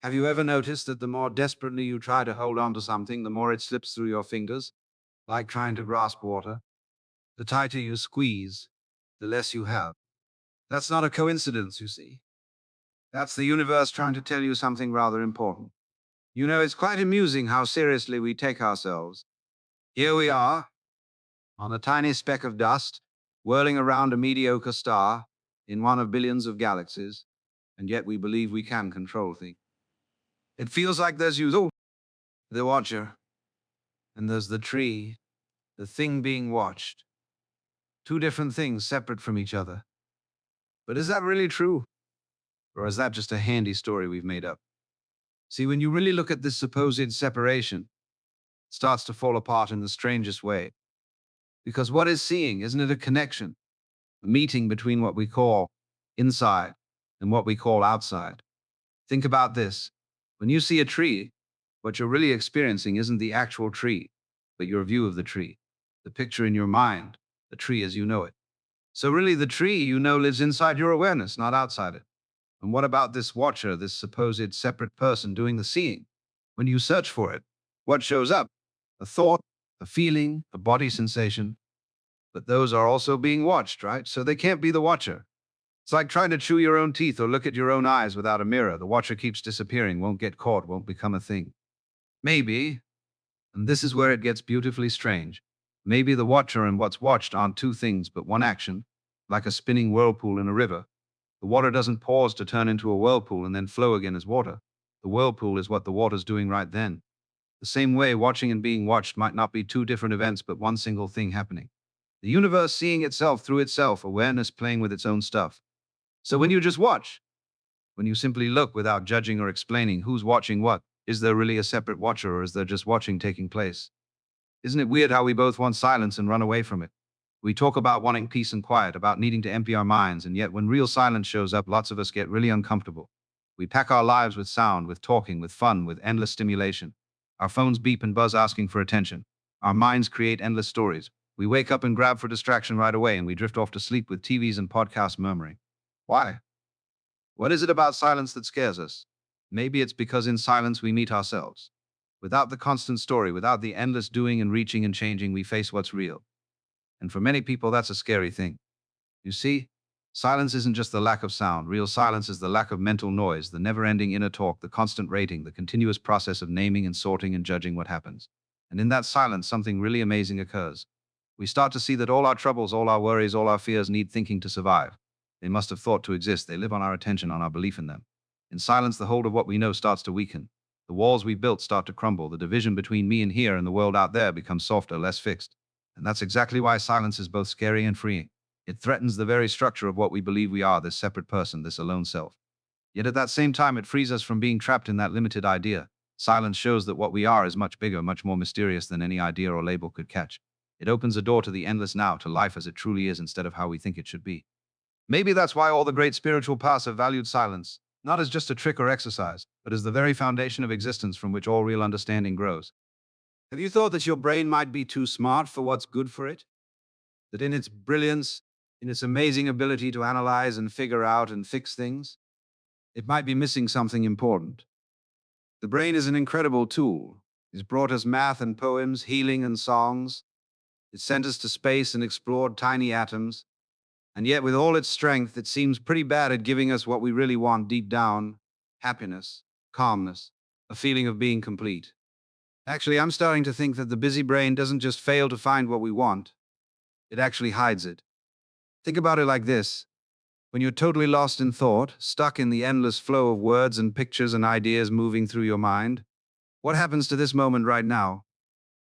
Have you ever noticed that the more desperately you try to hold on to something, the more it slips through your fingers, like trying to grasp water? The tighter you squeeze, the less you have. That's not a coincidence, you see. That's the universe trying to tell you something rather important. You know, it's quite amusing how seriously we take ourselves. Here we are, on a tiny speck of dust, whirling around a mediocre star in one of billions of galaxies, and yet we believe we can control things. It feels like there's you, the watcher, and there's the tree, the thing being watched. Two different things separate from each other. But is that really true? Or is that just a handy story we've made up? See, when you really look at this supposed separation, it starts to fall apart in the strangest way. Because what is seeing, isn't it a connection? A meeting between what we call inside and what we call outside. Think about this. When you see a tree, what you're really experiencing isn't the actual tree, but your view of the tree, the picture in your mind, the tree as you know it. So really the tree you know lives inside your awareness, not outside it. And what about this watcher, this supposed separate person doing the seeing? When you search for it, what shows up? A thought, a feeling, a body sensation. But those are also being watched, right? So they can't be the watcher. It's like trying to chew your own teeth or look at your own eyes without a mirror. The watcher keeps disappearing, won't get caught, won't become a thing. Maybe, and this is where it gets beautifully strange, maybe the watcher and what's watched aren't two things but one action, like a spinning whirlpool in a river. The water doesn't pause to turn into a whirlpool and then flow again as water. The whirlpool is what the water's doing right then. The same way watching and being watched might not be two different events but one single thing happening. The universe seeing itself through itself, awareness playing with its own stuff. So when you just watch, when you simply look without judging or explaining who's watching what, is there really a separate watcher or is there just watching taking place? Isn't it weird how we both want silence and run away from it? We talk about wanting peace and quiet, about needing to empty our minds, and yet when real silence shows up, lots of us get really uncomfortable. We pack our lives with sound, with talking, with fun, with endless stimulation. Our phones beep and buzz asking for attention. Our minds create endless stories. We wake up and grab for distraction right away, and we drift off to sleep with TVs and podcasts murmuring. Why? What is it about silence that scares us? Maybe it's because in silence we meet ourselves. Without the constant story, without the endless doing and reaching and changing, we face what's real. And for many people, that's a scary thing. You see, silence isn't just the lack of sound. Real silence is the lack of mental noise, the never ending inner talk, the constant rating, the continuous process of naming and sorting and judging what happens. And in that silence, something really amazing occurs. We start to see that all our troubles, all our worries, all our fears need thinking to survive. They must have thought to exist. They live on our attention, on our belief in them. In silence, the hold of what we know starts to weaken. The walls we built start to crumble. The division between me and here and the world out there becomes softer, less fixed. And that's exactly why silence is both scary and freeing. It threatens the very structure of what we believe we are, this separate person, this alone self. Yet at that same time, it frees us from being trapped in that limited idea. Silence shows that what we are is much bigger, much more mysterious than any idea or label could catch. It opens a door to the endless now, to life as it truly is instead of how we think it should be. Maybe that's why all the great spiritual paths have valued silence, not as just a trick or exercise, but as the very foundation of existence from which all real understanding grows. Have you thought that your brain might be too smart for what's good for it? That in its brilliance, in its amazing ability to analyze and figure out and fix things, it might be missing something important. The brain is an incredible tool. It's brought us math and poems, healing and songs. It sent us to space and explored tiny atoms. And yet, with all its strength, it seems pretty bad at giving us what we really want deep down: happiness, calmness, a feeling of being complete. Actually, I'm starting to think that the busy brain doesn't just fail to find what we want, it actually hides it. Think about it like this. When you're totally lost in thought, stuck in the endless flow of words and pictures and ideas moving through your mind, what happens to this moment right now?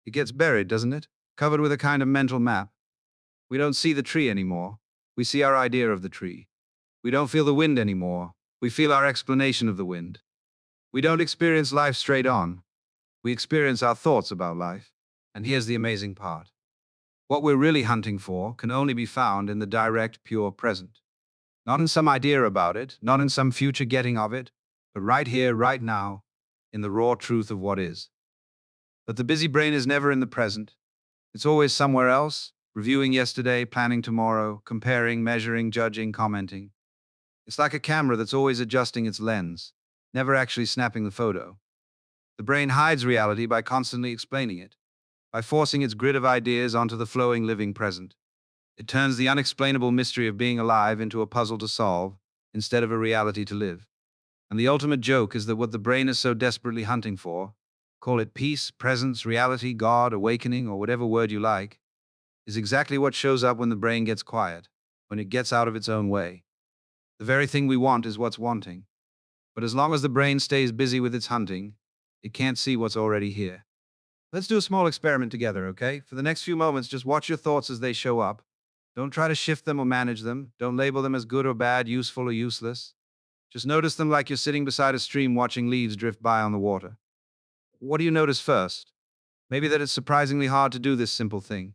It gets buried, doesn't it? Covered with a kind of mental map. We don't see the tree anymore. We see our idea of the tree. We don't feel the wind anymore. We feel our explanation of the wind. We don't experience life straight on. We experience our thoughts about life. And here's the amazing part. What we're really hunting for can only be found in the direct, pure present. Not in some idea about it, not in some future getting of it, but right here, right now, in the raw truth of what is. But the busy brain is never in the present. It's always somewhere else, reviewing yesterday, planning tomorrow, comparing, measuring, judging, commenting. It's like a camera that's always adjusting its lens. never actually snapping the photo. The brain hides reality by constantly explaining it, by forcing its grid of ideas onto the flowing living present. It turns the unexplainable mystery of being alive into a puzzle to solve instead of a reality to live. And the ultimate joke is that what the brain is so desperately hunting for, call it peace, presence, reality, God, awakening, or whatever word you like, is exactly what shows up when the brain gets quiet, when it gets out of its own way. The very thing we want is what's wanting. But as long as the brain stays busy with its hunting, it can't see what's already here. Let's do a small experiment together, okay? For the next few moments, just watch your thoughts as they show up. Don't try to shift them or manage them. Don't label them as good or bad, useful or useless. Just notice them like you're sitting beside a stream watching leaves drift by on the water. What do you notice first? Maybe that it's surprisingly hard to do this simple thing.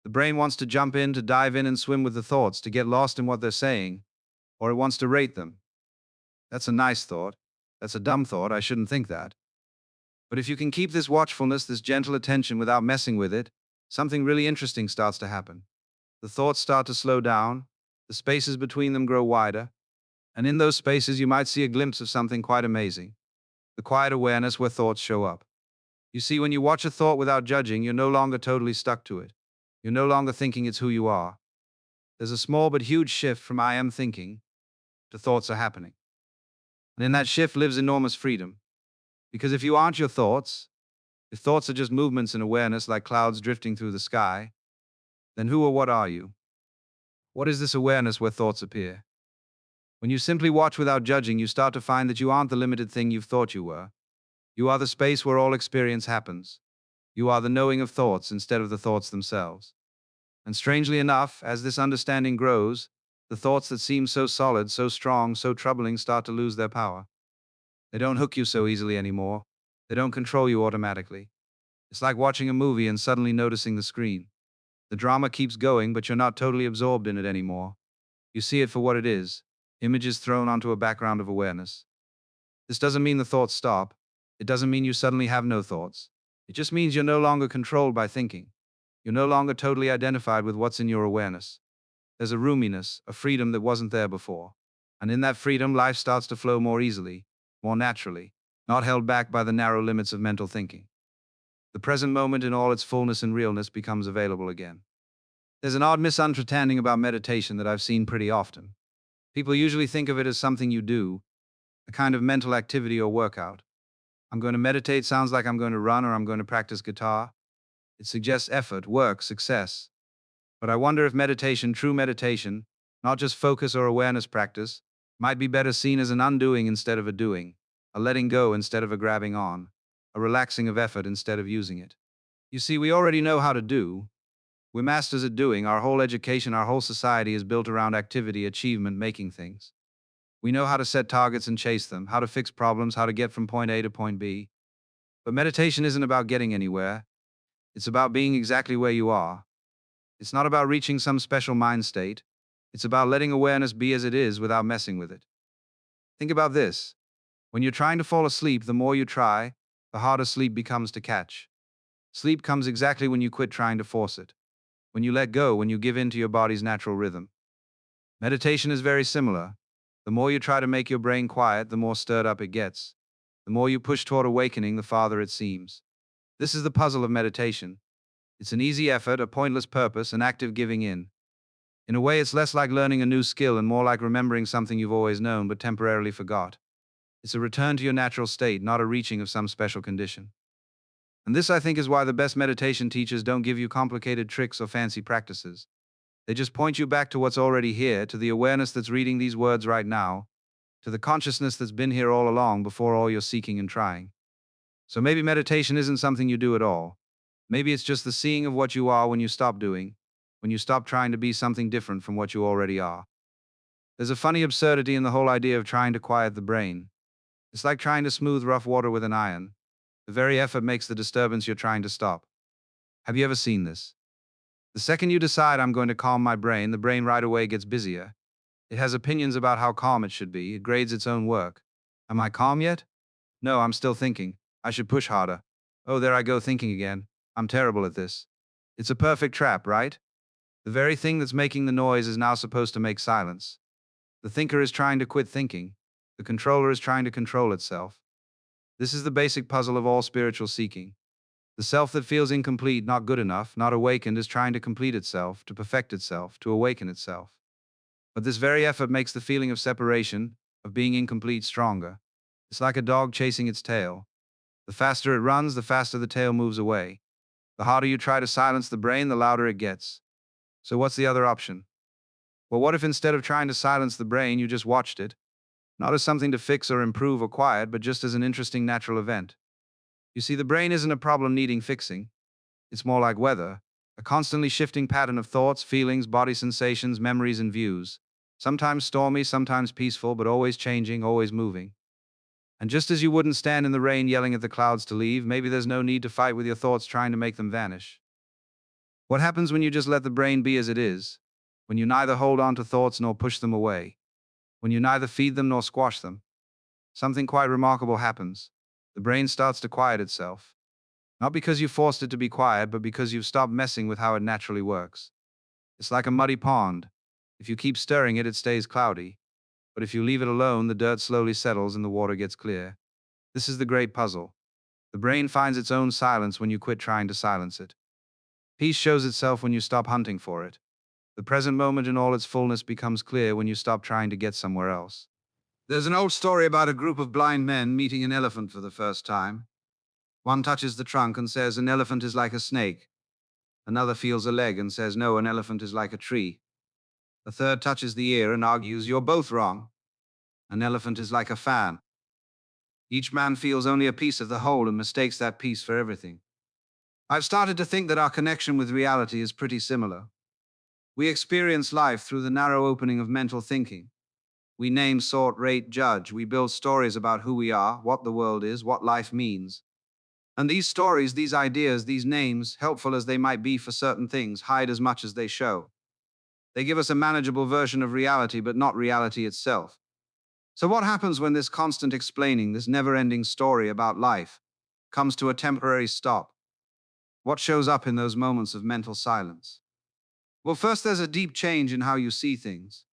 The brain wants to jump in, to dive in and swim with the thoughts, to get lost in what they're saying, or it wants to rate them. That's a nice thought. That's a dumb thought. I shouldn't think that. But if you can keep this watchfulness, this gentle attention without messing with it, something really interesting starts to happen. The thoughts start to slow down, the spaces between them grow wider, and in those spaces you might see a glimpse of something quite amazing. The quiet awareness where thoughts show up. You see, when you watch a thought without judging, you're no longer totally stuck to it. You're no longer thinking it's who you are. There's a small but huge shift from I am thinking to thoughts are happening. And in that shift lives enormous freedom. Because if you aren't your thoughts, if thoughts are just movements in awareness like clouds drifting through the sky, then who or what are you? What is this awareness where thoughts appear? When you simply watch without judging, you start to find that you aren't the limited thing you've thought you were. You are the space where all experience happens. You are the knowing of thoughts instead of the thoughts themselves. And strangely enough, as this understanding grows, the thoughts that seem so solid, so strong, so troubling start to lose their power. They don't hook you so easily anymore. They don't control you automatically. It's like watching a movie and suddenly noticing the screen. The drama keeps going, but you're not totally absorbed in it anymore. You see it for what it is, images thrown onto a background of awareness. This doesn't mean the thoughts stop. It doesn't mean you suddenly have no thoughts. It just means you're no longer controlled by thinking. You're no longer totally identified with what's in your awareness. There's a roominess, a freedom that wasn't there before. And in that freedom, life starts to flow more easily, more naturally, not held back by the narrow limits of mental thinking. The present moment in all its fullness and realness becomes available again. There's an odd misunderstanding about meditation that I've seen pretty often. People usually think of it as something you do, a kind of mental activity or workout. I'm going to meditate sounds like I'm going to run or I'm going to practice guitar. It suggests effort, work, success. But I wonder if meditation, true meditation, not just focus or awareness practice, might be better seen as an undoing instead of a doing, a letting go instead of a grabbing on, a relaxing of effort instead of using it. You see, we already know how to do. We're masters at doing. Our whole education, our whole society is built around activity, achievement, making things. We know how to set targets and chase them, how to fix problems, how to get from point A to point B. But meditation isn't about getting anywhere. It's about being exactly where you are. It's not about reaching some special mind state. It's about letting awareness be as it is without messing with it. Think about this. When you're trying to fall asleep, the more you try, the harder sleep becomes to catch. Sleep comes exactly when you quit trying to force it. When you let go, when you give in to your body's natural rhythm. Meditation is very similar. The more you try to make your brain quiet, the more stirred up it gets. The more you push toward awakening, the farther it seems. This is the puzzle of meditation. It's an easy effort, a pointless purpose, an active giving in. In a way, it's less like learning a new skill and more like remembering something you've always known but temporarily forgot. It's a return to your natural state, not a reaching of some special condition. And this, I think, is why the best meditation teachers don't give you complicated tricks or fancy practices. They just point you back to what's already here, to the awareness that's reading these words right now, to the consciousness that's been here all along before all your seeking and trying. So maybe meditation isn't something you do at all. Maybe it's just the seeing of what you are when you stop doing, when you stop trying to be something different from what you already are. There's a funny absurdity in the whole idea of trying to quiet the brain. It's like trying to smooth rough water with an iron. The very effort makes the disturbance you're trying to stop. Have you ever seen this? The second you decide I'm going to calm my brain, the brain right away gets busier. It has opinions about how calm it should be. It grades its own work. Am I calm yet? No, I'm still thinking. I should push harder. Oh, there I go thinking again. I'm terrible at this. It's a perfect trap, right? The very thing that's making the noise is now supposed to make silence. The thinker is trying to quit thinking. The controller is trying to control itself. This is the basic puzzle of all spiritual seeking. The self that feels incomplete, not good enough, not awakened, is trying to complete itself, to perfect itself, to awaken itself. But this very effort makes the feeling of separation, of being incomplete, stronger. It's like a dog chasing its tail. The faster it runs, the faster the tail moves away. The harder you try to silence the brain, the louder it gets. So what's the other option? Well, what if instead of trying to silence the brain, you just watched it? Not as something to fix or improve or quiet, but just as an interesting natural event. You see, the brain isn't a problem needing fixing. It's more like weather, a constantly shifting pattern of thoughts, feelings, body sensations, memories, and views. Sometimes stormy, sometimes peaceful, but always changing, always moving. And just as you wouldn't stand in the rain yelling at the clouds to leave, maybe there's no need to fight with your thoughts trying to make them vanish. What happens when you just let the brain be as it is? When you neither hold on to thoughts nor push them away? When you neither feed them nor squash them? Something quite remarkable happens. The brain starts to quiet itself. Not because you forced it to be quiet, but because you've stopped messing with how it naturally works. It's like a muddy pond. If you keep stirring it, it stays cloudy. But if you leave it alone, the dirt slowly settles and the water gets clear. This is the great puzzle. The brain finds its own silence when you quit trying to silence it. Peace shows itself when you stop hunting for it. The present moment in all its fullness becomes clear when you stop trying to get somewhere else. There's an old story about a group of blind men meeting an elephant for the first time. One touches the trunk and says, "An elephant is like a snake." Another feels a leg and says, "No, an elephant is like a tree." A third touches the ear and argues, "You're both wrong. An elephant is like a fan." Each man feels only a piece of the whole and mistakes that piece for everything. I've started to think that our connection with reality is pretty similar. We experience life through the narrow opening of mental thinking. We name, sort, rate, judge. We build stories about who we are, what the world is, what life means. And these stories, these ideas, these names, helpful as they might be for certain things, hide as much as they show. They give us a manageable version of reality, but not reality itself. So what happens when this constant explaining, this never-ending story about life, comes to a temporary stop? What shows up in those moments of mental silence? Well, first, there's a deep change in how you see things.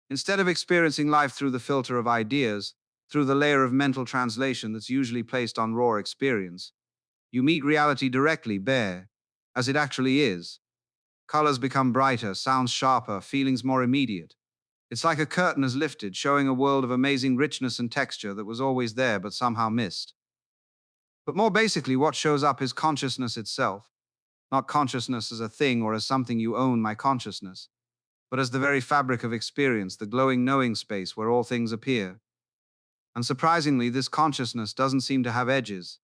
Instead of experiencing life through the filter of ideas, through the layer of mental translation that's usually placed on raw experience, you meet reality directly, bare, as it actually is. Colors become brighter, sounds sharper, feelings more immediate. It's like a curtain is lifted, showing a world of amazing richness and texture that was always there but somehow missed. But more basically, what shows up is consciousness itself. Not consciousness as a thing or as something you own, my consciousness, but as the very fabric of experience, the glowing knowing space where all things appear. And surprisingly, this consciousness doesn't seem to have edges.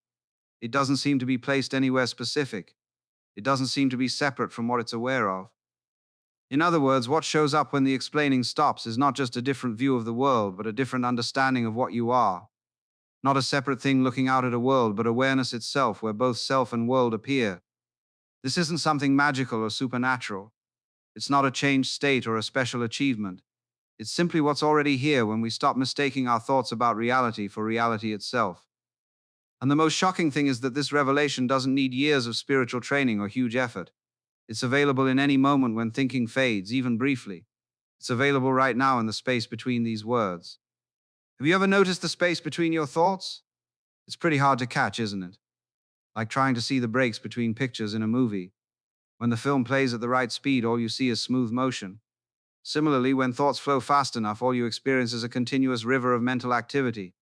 It doesn't seem to be placed anywhere specific. It doesn't seem to be separate from what it's aware of. In other words, what shows up when the explaining stops is not just a different view of the world, but a different understanding of what you are. Not a separate thing looking out at a world, but awareness itself, where both self and world appear. This isn't something magical or supernatural. It's not a changed state or a special achievement. It's simply what's already here when we stop mistaking our thoughts about reality for reality itself. And the most shocking thing is that this revelation doesn't need years of spiritual training or huge effort. It's available in any moment when thinking fades, even briefly. It's available right now in the space between these words. Have you ever noticed the space between your thoughts? It's pretty hard to catch, isn't it? Like trying to see the breaks between pictures in a movie. When the film plays at the right speed, all you see is smooth motion. Similarly, when thoughts flow fast enough, all you experience is a continuous river of mental activity.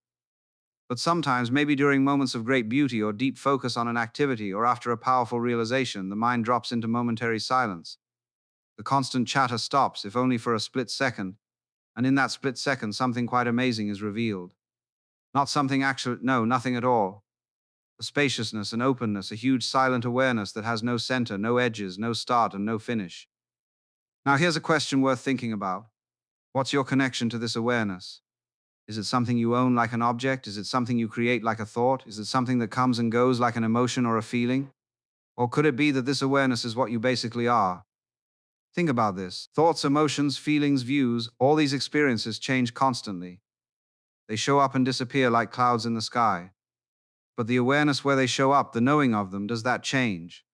But sometimes, maybe during moments of great beauty or deep focus on an activity or after a powerful realization, the mind drops into momentary silence. The constant chatter stops, if only for a split second, and in that split second, something quite amazing is revealed. Not something actual, no, nothing at all. A spaciousness, an openness, a huge silent awareness that has no center, no edges, no start, and no finish. Now, here's a question worth thinking about. What's your connection to this awareness? Is it something you own like an object? Is it something you create like a thought? Is it something that comes and goes like an emotion or a feeling? Or could it be that this awareness is what you basically are? Think about this. Thoughts, emotions, feelings, views, all these experiences change constantly. They show up and disappear like clouds in the sky. But the awareness where they show up, the knowing of them, does that change?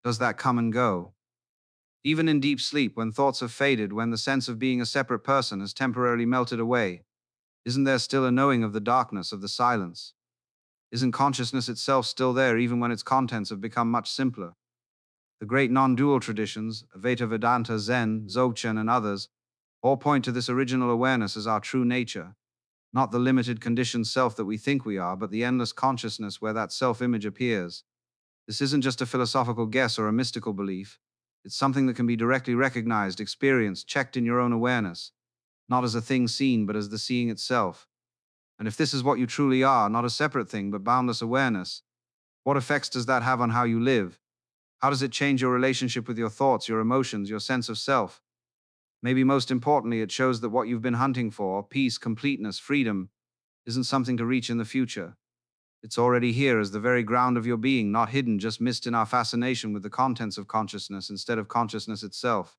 Does that come and go? Even in deep sleep, when thoughts have faded, when the sense of being a separate person has temporarily melted away, Isn't there still a knowing of the darkness, of the silence? Isn't consciousness itself still there even when its contents have become much simpler? The great non-dual traditions, Advaita Vedanta, Zen, Dzogchen, and others, all point to this original awareness as our true nature, not the limited conditioned self that we think we are, but the endless consciousness where that self-image appears. This isn't just a philosophical guess or a mystical belief. It's something that can be directly recognized, experienced, checked in your own awareness, not as a thing seen, but as the seeing itself. And if this is what you truly are, not a separate thing, but boundless awareness, what effects does that have on how you live? How does it change your relationship with your thoughts, your emotions, your sense of self? Maybe most importantly, it shows that what you've been hunting for, peace, completeness, freedom, isn't something to reach in the future. It's already here as the very ground of your being, not hidden, just missed in our fascination with the contents of consciousness instead of consciousness itself.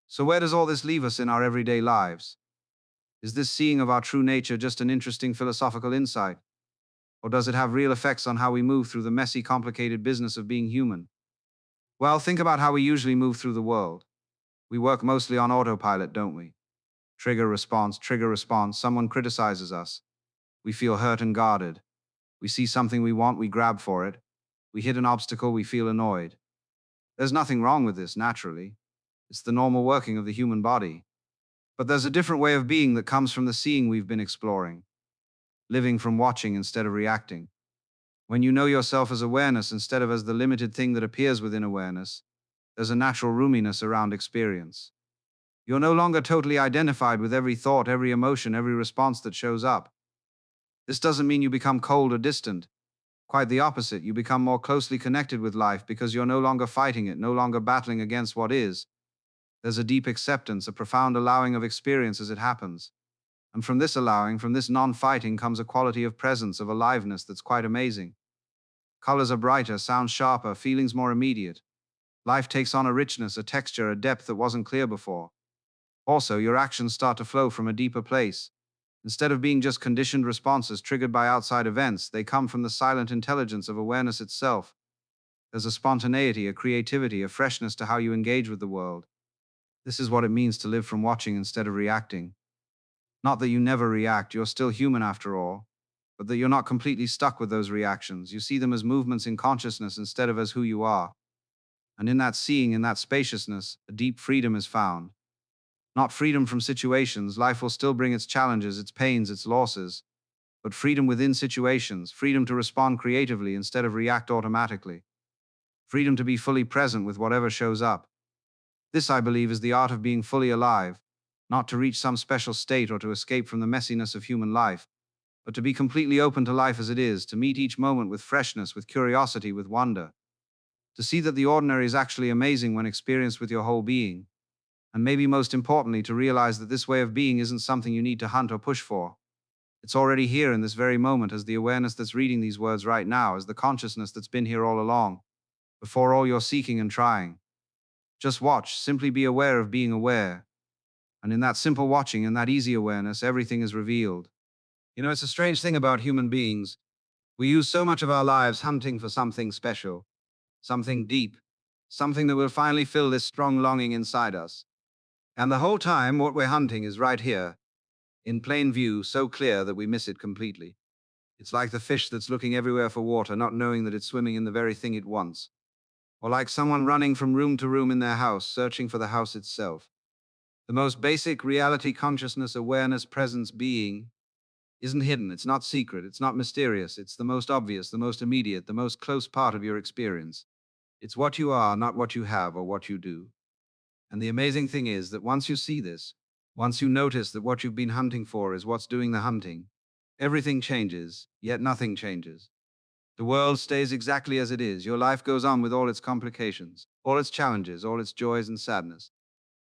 So where does all this leave us in our everyday lives? Is this seeing of our true nature just an interesting philosophical insight? Or does it have real effects on how we move through the messy, complicated business of being human? Well, think about how we usually move through the world. We work mostly on autopilot, don't we? Trigger response, someone criticizes us. We feel hurt and guarded. We see something we want, we grab for it. We hit an obstacle, we feel annoyed. There's nothing wrong with this, naturally. It's the normal working of the human body. But there's a different way of being that comes from the seeing we've been exploring, living from watching instead of reacting. When you know yourself as awareness instead of as the limited thing that appears within awareness, there's a natural roominess around experience. You're no longer totally identified with every thought, every emotion, every response that shows up. This doesn't mean you become cold or distant. Quite the opposite, you become more closely connected with life because you're no longer fighting it, no longer battling against what is. There's a deep acceptance, a profound allowing of experience as it happens. And from this allowing, from this non-fighting, comes a quality of presence, of aliveness that's quite amazing. Colors are brighter, sounds sharper, feelings more immediate. Life takes on a richness, a texture, a depth that wasn't clear before. Also, your actions start to flow from a deeper place. Instead of being just conditioned responses triggered by outside events, they come from the silent intelligence of awareness itself. There's a spontaneity, a creativity, a freshness to how you engage with the world. This is what it means to live from watching instead of reacting. Not that you never react, you're still human after all, but that you're not completely stuck with those reactions. You see them as movements in consciousness instead of as who you are. And in that seeing, in that spaciousness, a deep freedom is found. Not freedom from situations, life will still bring its challenges, its pains, its losses, but freedom within situations, freedom to respond creatively instead of react automatically, freedom to be fully present with whatever shows up. This, I believe, is the art of being fully alive, not to reach some special state or to escape from the messiness of human life, but to be completely open to life as it is, to meet each moment with freshness, with curiosity, with wonder, to see that the ordinary is actually amazing when experienced with your whole being, and maybe most importantly, to realize that this way of being isn't something you need to hunt or push for. It's already here in this very moment as the awareness that's reading these words right now, as the consciousness that's been here all along, before all your seeking and trying. Just watch, simply be aware of being aware. And in that simple watching, in that easy awareness, everything is revealed. It's a strange thing about human beings. We use so much of our lives hunting for something special, something deep, something that will finally fill this strong longing inside us. And the whole time, what we're hunting is right here, in plain view, so clear that we miss it completely. It's like the fish that's looking everywhere for water, not knowing that it's swimming in the very thing it wants. Or like someone running from room to room in their house, searching for the house itself. The most basic reality, consciousness, awareness, presence, being, isn't hidden, it's not secret, it's not mysterious, it's the most obvious, the most immediate, the most close part of your experience. It's what you are, not what you have or what you do. And the amazing thing is that once you see this, once you notice that what you've been hunting for is what's doing the hunting, everything changes, yet nothing changes. The world stays exactly as it is. Your life goes on with all its complications, all its challenges, all its joys and sadness.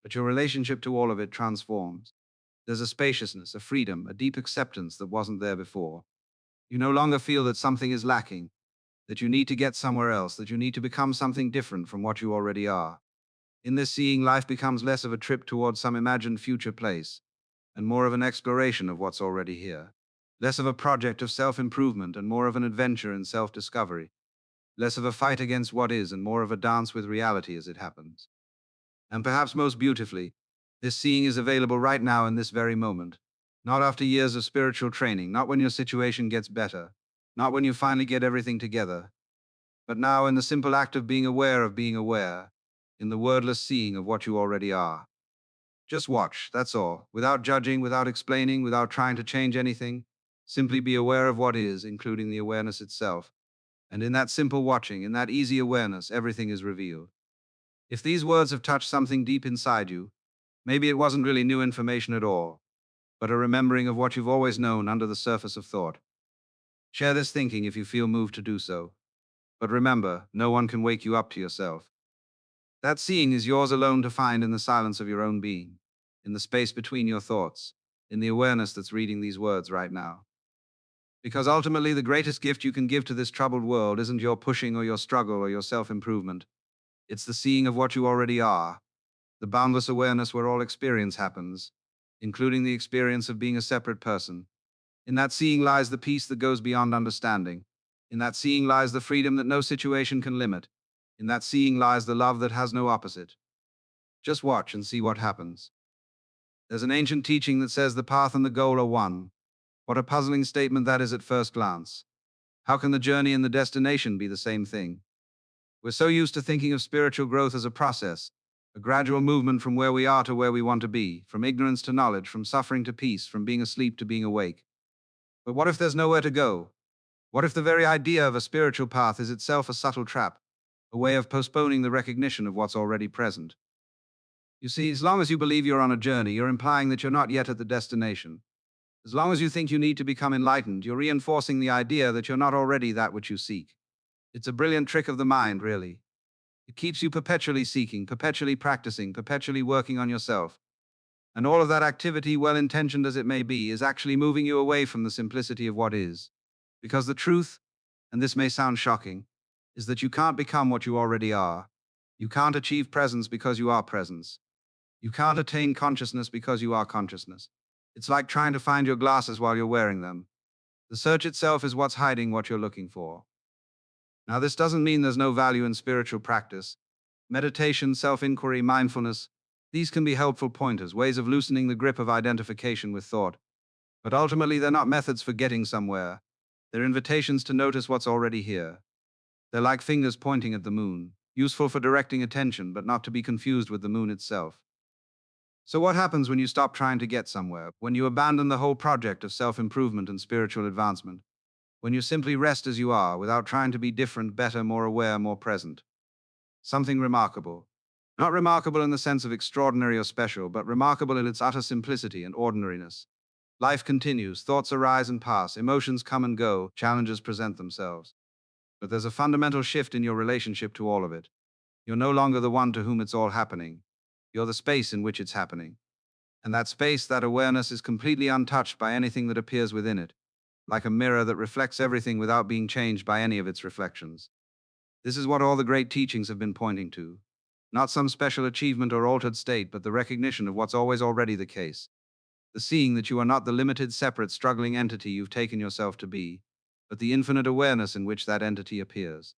But your relationship to all of it transforms. There's a spaciousness, a freedom, a deep acceptance that wasn't there before. You no longer feel that something is lacking, that you need to get somewhere else, that you need to become something different from what you already are. In this seeing, life becomes less of a trip towards some imagined future place, and more of an exploration of what's already here. Less of a project of self-improvement and more of an adventure in self-discovery. Less of a fight against what is and more of a dance with reality as it happens. And perhaps most beautifully, this seeing is available right now in this very moment. Not after years of spiritual training, not when your situation gets better, not when you finally get everything together, but now in the simple act of being aware, in the wordless seeing of what you already are. Just watch, that's all, without judging, without explaining, without trying to change anything. Simply be aware of what is, including the awareness itself. And in that simple watching, in that easy awareness, everything is revealed. If these words have touched something deep inside you, maybe it wasn't really new information at all, but a remembering of what you've always known under the surface of thought. Share this thinking if you feel moved to do so. But remember, no one can wake you up to yourself. That seeing is yours alone to find in the silence of your own being, in the space between your thoughts, in the awareness that's reading these words right now. Because ultimately, the greatest gift you can give to this troubled world isn't your pushing or your struggle or your self improvement. It's the seeing of what you already are, the boundless awareness where all experience happens, including the experience of being a separate person. In that seeing lies the peace that goes beyond understanding. In that seeing lies the freedom that no situation can limit. In that seeing lies the love that has no opposite. Just watch and see what happens. There's an ancient teaching that says the path and the goal are one. What a puzzling statement that is at first glance. How can the journey and the destination be the same thing? We're so used to thinking of spiritual growth as a process, a gradual movement from where we are to where we want to be, from ignorance to knowledge, from suffering to peace, from being asleep to being awake. But what if there's nowhere to go? What if the very idea of a spiritual path is itself a subtle trap, a way of postponing the recognition of what's already present? You see, as long as you believe you're on a journey, you're implying that you're not yet at the destination. As long as you think you need to become enlightened, you're reinforcing the idea that you're not already that which you seek. It's a brilliant trick of the mind, really. It keeps you perpetually seeking, perpetually practicing, perpetually working on yourself. And all of that activity, well intentioned as it may be, is actually moving you away from the simplicity of what is. Because the truth, and this may sound shocking, is that you can't become what you already are. You can't achieve presence because you are presence. You can't attain consciousness because you are consciousness. It's like trying to find your glasses while you're wearing them. The search itself is what's hiding what you're looking for. Now, this doesn't mean there's no value in spiritual practice. Meditation, self-inquiry, mindfulness, these can be helpful pointers, ways of loosening the grip of identification with thought. But ultimately, they're not methods for getting somewhere. They're invitations to notice what's already here. They're like fingers pointing at the moon, useful for directing attention, but not to be confused with the moon itself. So what happens when you stop trying to get somewhere, when you abandon the whole project of self-improvement and spiritual advancement? When you simply rest as you are, without trying to be different, better, more aware, more present? Something remarkable. Not remarkable in the sense of extraordinary or special, but remarkable in its utter simplicity and ordinariness. Life continues, thoughts arise and pass, emotions come and go, challenges present themselves. But there's a fundamental shift in your relationship to all of it. You're no longer the one to whom it's all happening. You're the space in which it's happening. And that space, that awareness, is completely untouched by anything that appears within it, like a mirror that reflects everything without being changed by any of its reflections. This is what all the great teachings have been pointing to. Not some special achievement or altered state, but the recognition of what's always already the case. The seeing that you are not the limited, separate, struggling entity you've taken yourself to be, but the infinite awareness in which that entity appears.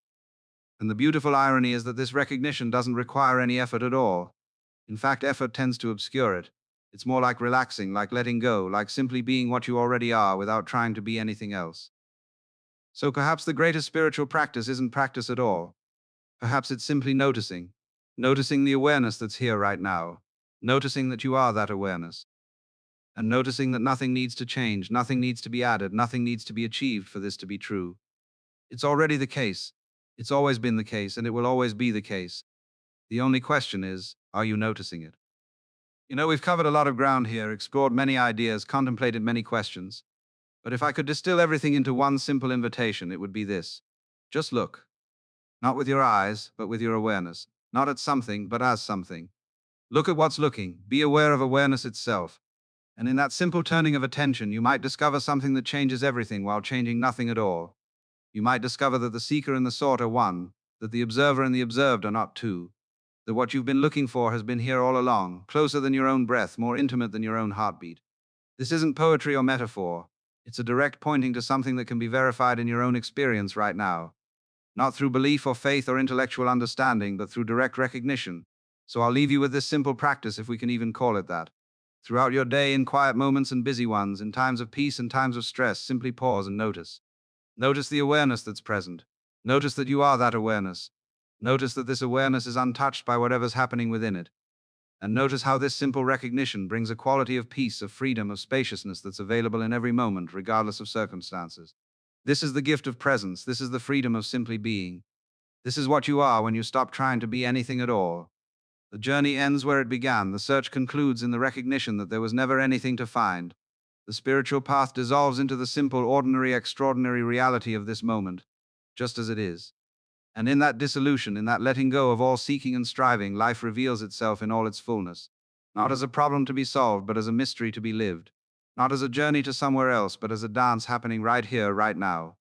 And the beautiful irony is that this recognition doesn't require any effort at all. In fact, effort tends to obscure it. It's more like relaxing, like letting go, like simply being what you already are without trying to be anything else. So perhaps the greatest spiritual practice isn't practice at all. Perhaps it's simply noticing. Noticing the awareness that's here right now. Noticing that you are that awareness. And noticing that nothing needs to change, nothing needs to be added, nothing needs to be achieved for this to be true. It's already the case. It's always been the case, and it will always be the case. The only question is, are you noticing it? We've covered a lot of ground here, explored many ideas, contemplated many questions. But if I could distill everything into one simple invitation, it would be this. Just look. Not with your eyes, but with your awareness. Not at something, but as something. Look at what's looking. Be aware of awareness itself. And in that simple turning of attention, you might discover something that changes everything while changing nothing at all. You might discover that the seeker and the sought are one, that the observer and the observed are not two, that what you've been looking for has been here all along, closer than your own breath, more intimate than your own heartbeat. This isn't poetry or metaphor. It's a direct pointing to something that can be verified in your own experience right now. Not through belief or faith or intellectual understanding, but through direct recognition. So I'll leave you with this simple practice, if we can even call it that. Throughout your day, in quiet moments and busy ones, in times of peace and times of stress, simply pause and notice. Notice the awareness that's present. Notice that you are that awareness. Notice that this awareness is untouched by whatever's happening within it. And notice how this simple recognition brings a quality of peace, of freedom, of spaciousness that's available in every moment, regardless of circumstances. This is the gift of presence. This is the freedom of simply being. This is what you are when you stop trying to be anything at all. The journey ends where it began. The search concludes in the recognition that there was never anything to find. The spiritual path dissolves into the simple, ordinary, extraordinary reality of this moment, just as it is. And in that dissolution, in that letting go of all seeking and striving, life reveals itself in all its fullness. Not as a problem to be solved, but as a mystery to be lived. Not as a journey to somewhere else, but as a dance happening right here, right now.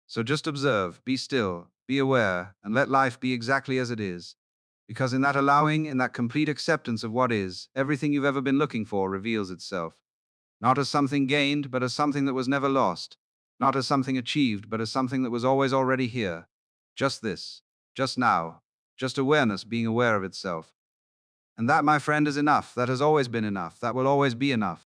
So just observe, be still, be aware, and let life be exactly as it is. Because in that allowing, in that complete acceptance of what is, everything you've ever been looking for reveals itself. Not as something gained, but as something that was never lost. Not as something achieved, but as something that was always already here. Just this. Just now. Just awareness being aware of itself. And that, my friend, is enough. That has always been enough. That will always be enough.